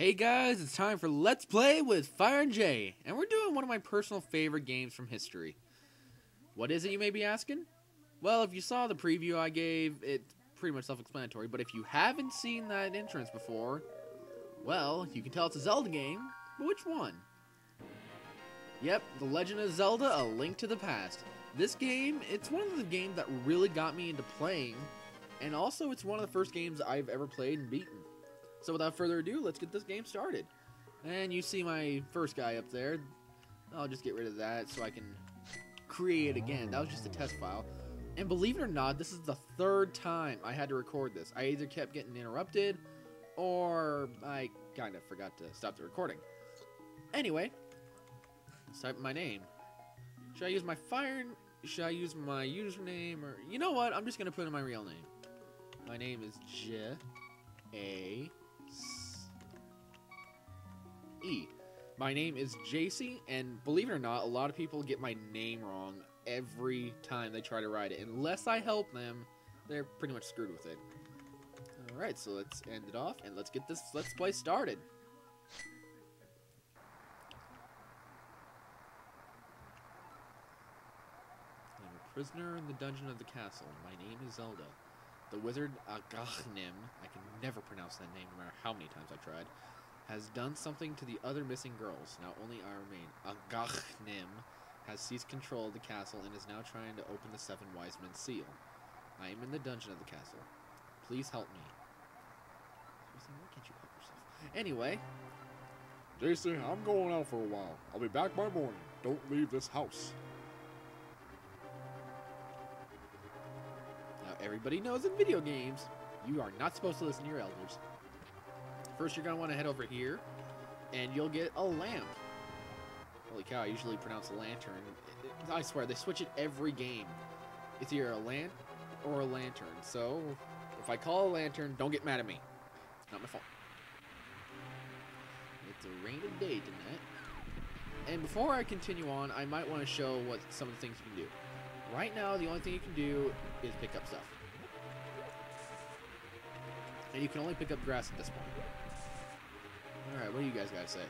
Hey guys, it's time for Let's Play with Fire and J, and we're doing one of my personal favorite games from history. What is it, you may be asking? Well, if you saw the preview I gave, it's pretty much self-explanatory, but if you haven't seen that entrance before, well, you can tell it's a Zelda game, but which one? Yep, The Legend of Zelda: A Link to the Past. This game, it's one of the games that really got me into playing, and also it's one of the first games I've ever played and beaten. So without further ado, let's get this game started. And you see my first guy up there. I'll just get rid of that so I can create again. That was just a test file. And believe it or not, this is the third time I had to record this. I either kept getting interrupted, or I kind of forgot to stop the recording. Anyway, let's type my name. Should I use my should I use my username? Or you know what? I'm just going to put in my real name. My name is J-A-E. My name is JC, and believe it or not, a lot of people get my name wrong every time they try to write it. Unless I help them, they're pretty much screwed with it. Alright, so let's end it off, and let's get this Let's Play started. I'm a prisoner in the dungeon of the castle. My name is Zelda. The wizard Agachnim, I can never pronounce that name no matter how many times I tried, has done something to the other missing girls. Now only I remain. Agachnim has seized control of the castle and is now trying to open the Seven Wise Men's seal. I am in the dungeon of the castle. Please help me. Why can't you help yourself? Anyway. JC, I'm going out for a while. I'll be back by morning. Don't leave this house. Everybody knows in video games, you are not supposed to listen to your elders. First, you're going to want to head over here, and you'll get a lamp. Holy cow, I usually pronounce a lantern. I swear, they switch it every game. It's either a lamp or a lantern. So, if I call a lantern, don't get mad at me. It's not my fault. It's a rainy day tonight. And before I continue on, I might want to show what some of the things you can do. Right now, the only thing you can do is pick up stuff. And you can only pick up grass at this point. Alright, what do you guys gotta say?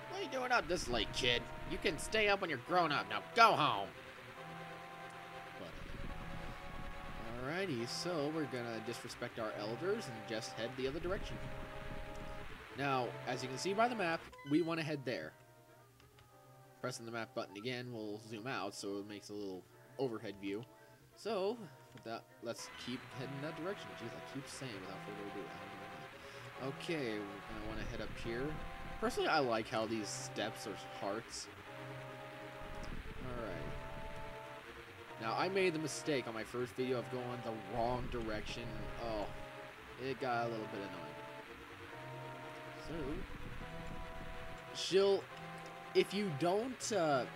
What are you doing up this late, kid? You can stay up when you're grown up. Now go home! Alrighty, so we're gonna disrespect our elders and just head the other direction. Now, as you can see by the map, we want to head there. Pressing the map button again will zoom out, so it makes a little overhead view. So, let's keep heading that direction. Jeez, I keep saying without further ado. Okay, we're gonna want to head up here. Personally, I like how these steps are hearts. Alright. Now, I made the mistake on my first video of going the wrong direction. Oh, it got a little bit annoying. So, if you don't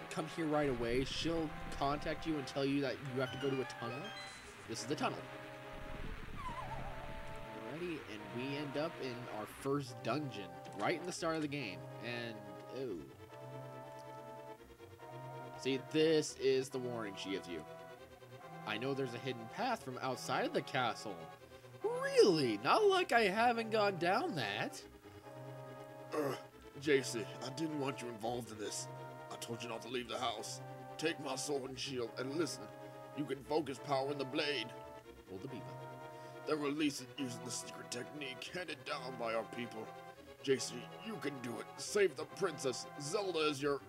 come here right away, she'll contact you and tell you that you have to go to a tunnel. This is the tunnel. Alrighty, and we end up in our first dungeon, right in the start of the game. And, oh. See, this is the warning she gives you. I know there's a hidden path from outside of the castle. Really? Not like I haven't gone down that. JC, I didn't want you involved in this. I told you not to leave the house. Take my sword and shield, and listen. You can focus power in the blade. Hold the B button. Then release it using the secret technique handed down by our people. JC, you can do it. Save the princess. Zelda is your...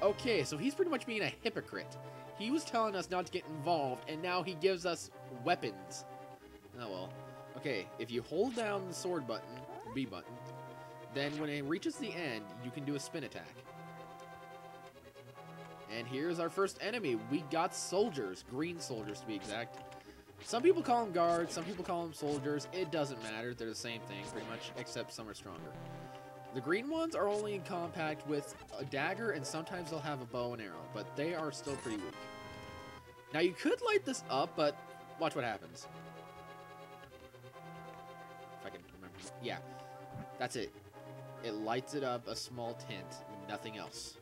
Okay, so he's pretty much being a hypocrite. He was telling us not to get involved, and now he gives us weapons. Oh well. Okay, if you hold down the sword button, B button, then when it reaches the end, you can do a spin attack. And here's our first enemy. We got soldiers. Green soldiers, to be exact. Some people call them guards. Some people call them soldiers. It doesn't matter. They're the same thing, pretty much, except some are stronger. The green ones are only in compact with a dagger, and sometimes they'll have a bow and arrow, but they are still pretty weak. Now, you could light this up, but watch what happens. If I can remember. Yeah, that's it. It lights it up, a small tint, nothing else.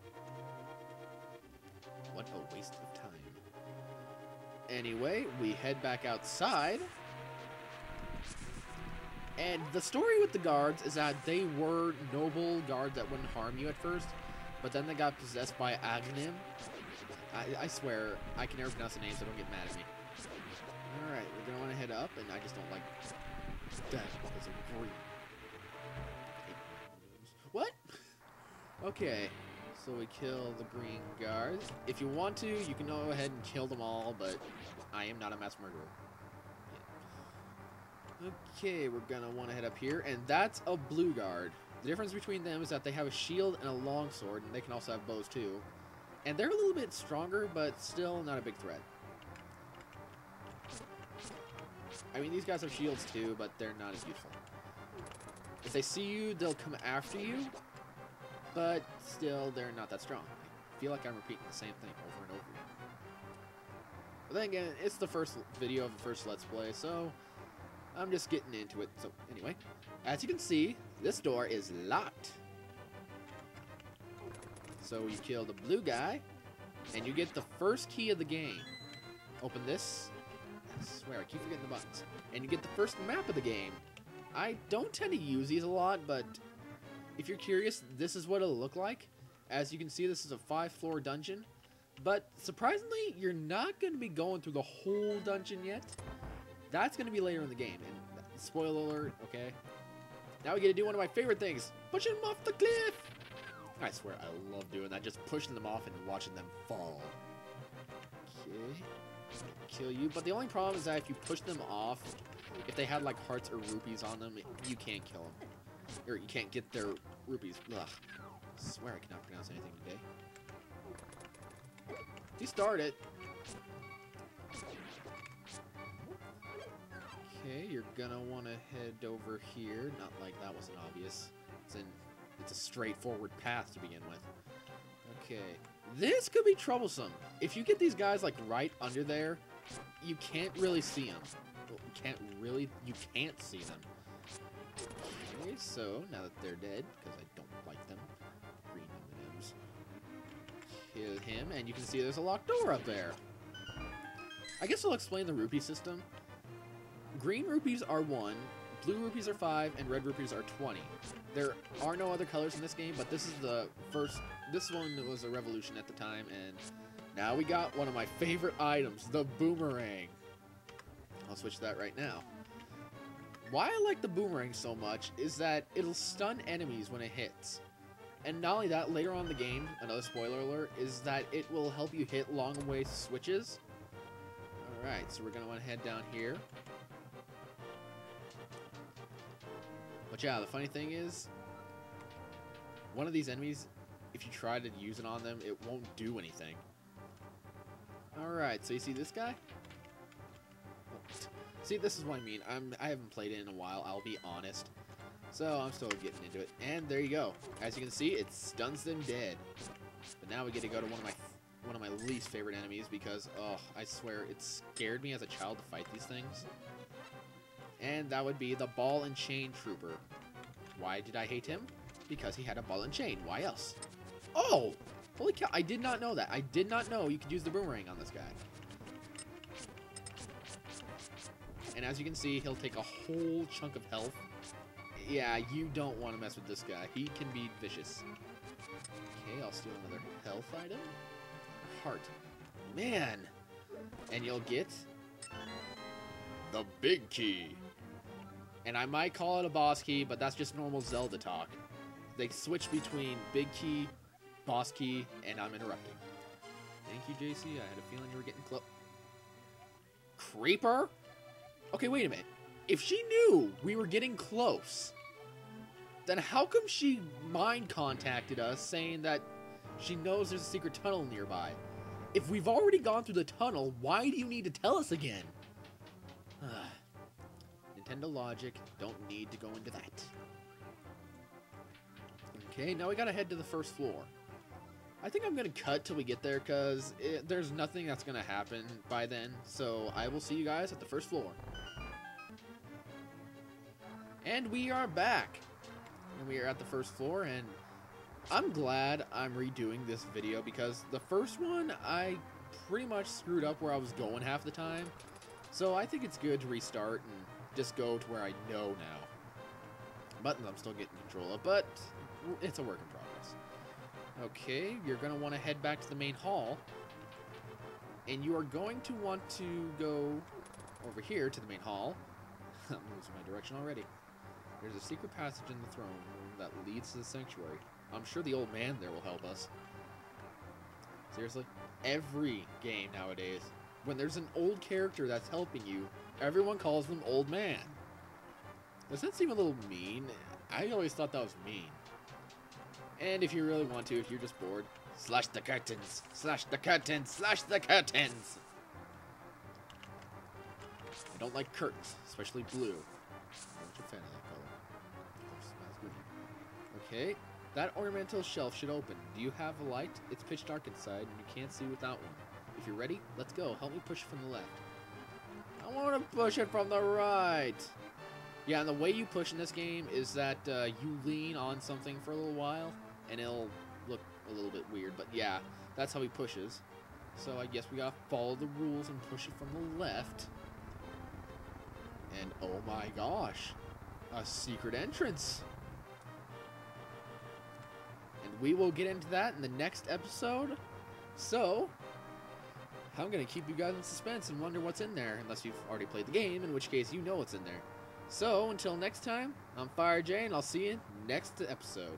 What a waste of time. Anyway, we head back outside. And the story with the guards is that they were noble guards that wouldn't harm you at first, but then they got possessed by Aghanim. I swear, I can never pronounce the names, so don't get mad at me. Alright, we're gonna want to head up, and I just don't like that because of green. What? Okay, so we kill the green guards. If you want to, you can go ahead and kill them all, but I am not a mass murderer. Okay, we're gonna want to head up here, and that's a blue guard. The difference between them is that they have a shield and a longsword, and they can also have bows too. And they're a little bit stronger, but still not a big threat. I mean, these guys have shields too, but they're not as useful. If they see you, they'll come after you, but still, they're not that strong. I feel like I'm repeating the same thing over and over again. But then again, it's the first video of the first Let's Play, so I'm just getting into it. So anyway, as you can see, this door is locked. So you kill the blue guy, and you get the first key of the game. Open this. I swear, I keep forgetting the buttons. And you get the first map of the game. I don't tend to use these a lot, but if you're curious, this is what it'll look like. As you can see, this is a 5-floor dungeon. But surprisingly, you're not going to be going through the whole dungeon yet. That's going to be later in the game. And spoiler alert, okay? Now we get to do one of my favorite things. Pushing them off the cliff! I swear, I love doing that. Just pushing them off and watching them fall. Okay. Kill you. But the only problem is that if you push them off, if they had like hearts or rupees on them, you can't kill them. Or you can't get their rupees. Ugh. I swear I cannot pronounce anything today. You start it. Okay, you're gonna want to head over here. Not like that wasn't obvious. It's a straightforward path to begin with. Okay, this could be troublesome. If you get these guys like right under there, you can't really see them. Well, you can't see them. Okay, so now that they're dead, because I don't like them, green M&Ms. Kill him, and you can see there's a locked door up there. I guess I'll explain the rupee system. Green rupees are 1, blue rupees are 5, and red rupees are 20. There are no other colors in this game, but this is the first. This one was a revolution at the time, and now we got one of my favorite items, the boomerang. I'll switch to that right now. Why I like the boomerang so much is that it'll stun enemies when it hits. And not only that, later on in the game, another spoiler alert, is that it will help you hit long way switches. Alright, so we're going to want to head down here. But yeah, the funny thing is, one of these enemies, if you try to use it on them, it won't do anything. Alright, so you see this guy? See, this is what I mean. I haven't played it in a while, I'll be honest. So I'm still getting into it. And there you go. As you can see, it stuns them dead. But now we get to go to one of my least favorite enemies because, oh, I swear, it scared me as a child to fight these things. And that would be the ball and chain trooper. Why did I hate him? Because he had a ball and chain. Why else? Oh! Holy cow, I did not know that. I did not know you could use the boomerang on this guy. And as you can see, he'll take a whole chunk of health. Yeah, you don't want to mess with this guy. He can be vicious. Okay, I'll steal another health item. Heart. Man! And you'll get The big key. And I might call it a boss key, but that's just normal Zelda talk. They switch between big key, boss key, and I'm interrupting. Thank you, JC. I had a feeling you were getting close. Creeper? Okay, wait a minute. If she knew we were getting close, then how come she mind contacted us saying that she knows there's a secret tunnel nearby? If we've already gone through the tunnel, why do you need to tell us again? Nintendo logic, don't need to go into that. Okay, now we gotta head to the first floor. I think I'm gonna cut till we get there because there's nothing that's gonna happen by then. So I will see you guys at the first floor. And we are back. And we are at the first floor, and I'm glad I'm redoing this video because the first one I pretty much screwed up where I was going half the time. So I think it's good to restart and just go to where I know now. buttons I'm still getting control of, but it's a work in progress. Okay, you're going to want to head back to the main hall, and you are going to want to go over here to the main hall. I'm losing my direction already. There's a secret passage in the throne room that leads to the sanctuary. I'm sure the old man there will help us. Seriously? Every game nowadays, when there's an old character that's helping you, everyone calls them old man. Does that seem a little mean? I always thought that was mean. And if you really want to, if you're just bored, slash the curtains, slash the curtains, slash the curtains. I don't like curtains, especially blue. I'm not a fan of that color. Smells good. Okay, that ornamental shelf should open. Do you have a light? It's pitch dark inside, and you can't see without one. If you're ready, let's go. Help me push it from the left. I want to push it from the right. Yeah, and the way you push in this game is that you lean on something for a little while, and it'll look a little bit weird. But yeah, that's how he pushes. So I guess we gotta follow the rules and push it from the left. And oh my gosh, a secret entrance. And we will get into that in the next episode. So, I'm going to keep you guys in suspense and wonder what's in there, unless you've already played the game, in which case you know what's in there. So, until next time, I'm Fire J, and I'll see you next episode.